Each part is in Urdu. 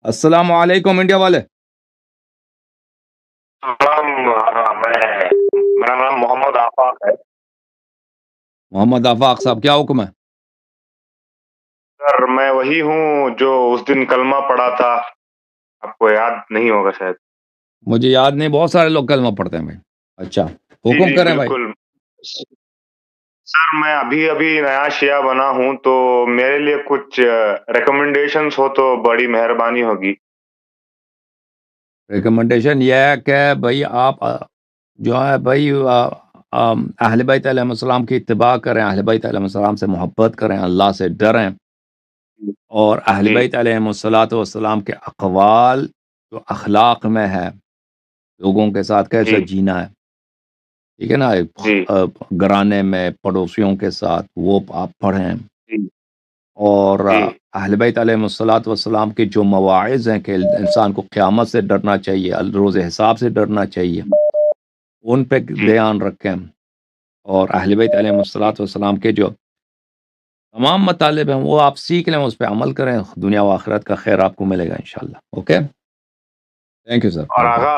السلام علیکم انڈیا والے. میرا نام محمد آفاق ہے. محمد آفاق صاحب کیا حکم ہے؟ سر میں وہی ہوں جو اس دن کلمہ پڑھا تھا، آپ کو یاد نہیں ہوگا شاید. مجھے یاد نہیں، بہت سارے لوگ کلمہ پڑھتے ہیں بھائی. اچھا حکم کریں بھائی. بالکل سر، میں ابھی نیا شیعہ بنا ہوں، تو میرے لیے کچھ ریکمنڈیشنز ہو تو بڑی مہربانی ہوگی. ریکمنڈیشن یہ ہے کہ بھائی آپ جو ہے بھائی اہل بیت علیہ السلام کی اتباع کریں، اہل بیت علیہ السلام سے محبت کریں، اللہ سے ڈریں، اور اہل بیت علیہ السلام کے اقوال جو اخلاق میں ہے، لوگوں کے ساتھ کیسے جینا ہے، ٹھیک ہے نا، گھرانے میں پڑوسیوں کے ساتھ، وہ آپ پڑھیں. اور اہل بیت علیہ السلام کے جو مواعظ ہیں کہ انسان کو قیامت سے ڈرنا چاہیے، روز حساب سے ڈرنا چاہیے، ان پہ دھیان رکھیں. اور اہل بیت علیہ السلام کے جو تمام مطالب ہیں وہ آپ سیکھ لیں، اس پہ عمل کریں، دنیا و آخرت کا خیر آپ کو ملے گا انشاءاللہ. Okay, thank you sir. اور آغا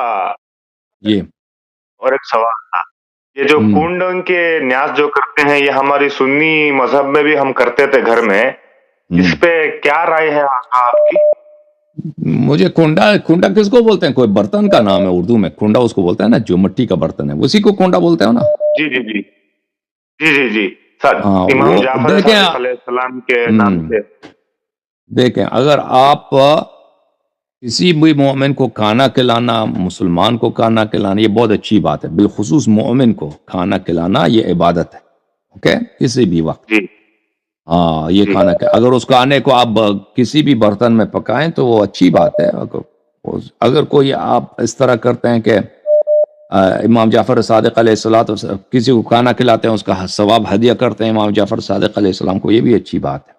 جی، اور ایک سوال تھا، یہ جو کنڈن کے نیاز جو کرتے ہیں، یہ ہماری سنی مذہب میں بھی ہم کرتے تھے گھر میں، اس پہ کیا رائے ہے آقا آپ کی؟ مجھے کنڈا کس کو بولتے ہیں؟ کوئی برتن کا نام ہے اردو میں، کنڈا اس کو بولتا ہے نا، جو مٹی کا برتن ہے اسی کو کنڈا بولتے ہیں نا. جی جی جی جی جی جی سر، امام جعفر صادق علیہ السلام کے نام سے. دیکھیں، اگر آپ کسی بھی مومن کو کھانا کھلانا، مسلمان کو کھانا کھلانا، یہ بہت اچھی بات ہے. بالخصوص مومن کو کھانا کھلانا یہ عبادت ہے. اوکے، کسی بھی وقت. ہاں، یہ کھانا اگر اس کھانے کو آپ کسی بھی برتن میں پکائیں تو وہ اچھی بات ہے. اگر کوئی آپ اس طرح کرتے ہیں کہ امام جعفر صادق علیہ السلام کسی کو کھانا کھلاتے ہیں، اس کا ثواب ہدیہ کرتے ہیں امام جعفر صادق علیہ السلام کو، یہ بھی اچھی بات ہے.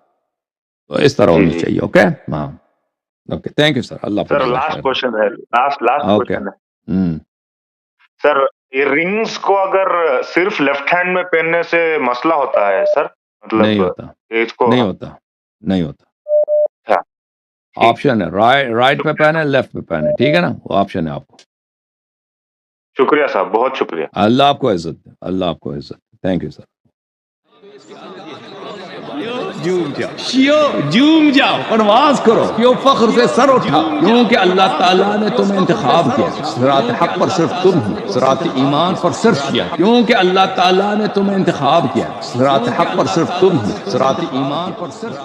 تو اس طرح ہونی چاہیے. اوکے، ہاں، okay, thank you sir. Allah sir last question ہے، لاسٹ کوشچن ہے سر. یہ رنگز کو اگر صرف لیفٹ ہینڈ میں پہننے سے مسئلہ ہوتا ہے سر؟ مطلب نہیں ہوتا، اس کو نہیں ہوتا. آپشن ہے، رائٹ پہ پہنے، لیفٹ پہ پہنے، ٹھیک ہے نا، وہ آپشن ہے آپ کو. شکریہ صاحب، بہت شکریہ. اللہ آپ کو عزت دے، اللہ آپ کو عزت دے. Thank you sir. جوم جاؤ، پرواز کرو، کیوں فخر سے سر اٹھا، کیونکہ اللہ تعالیٰ نے تمہیں انتخاب کیا. صراط حق پر صرف تم ہو، صراط ایمان پر صرف کیا، کیونکہ اللہ تعالیٰ نے تمہیں انتخاب کیا. صراط حق پر صرف تم ہو، صراط ایمان پر صرف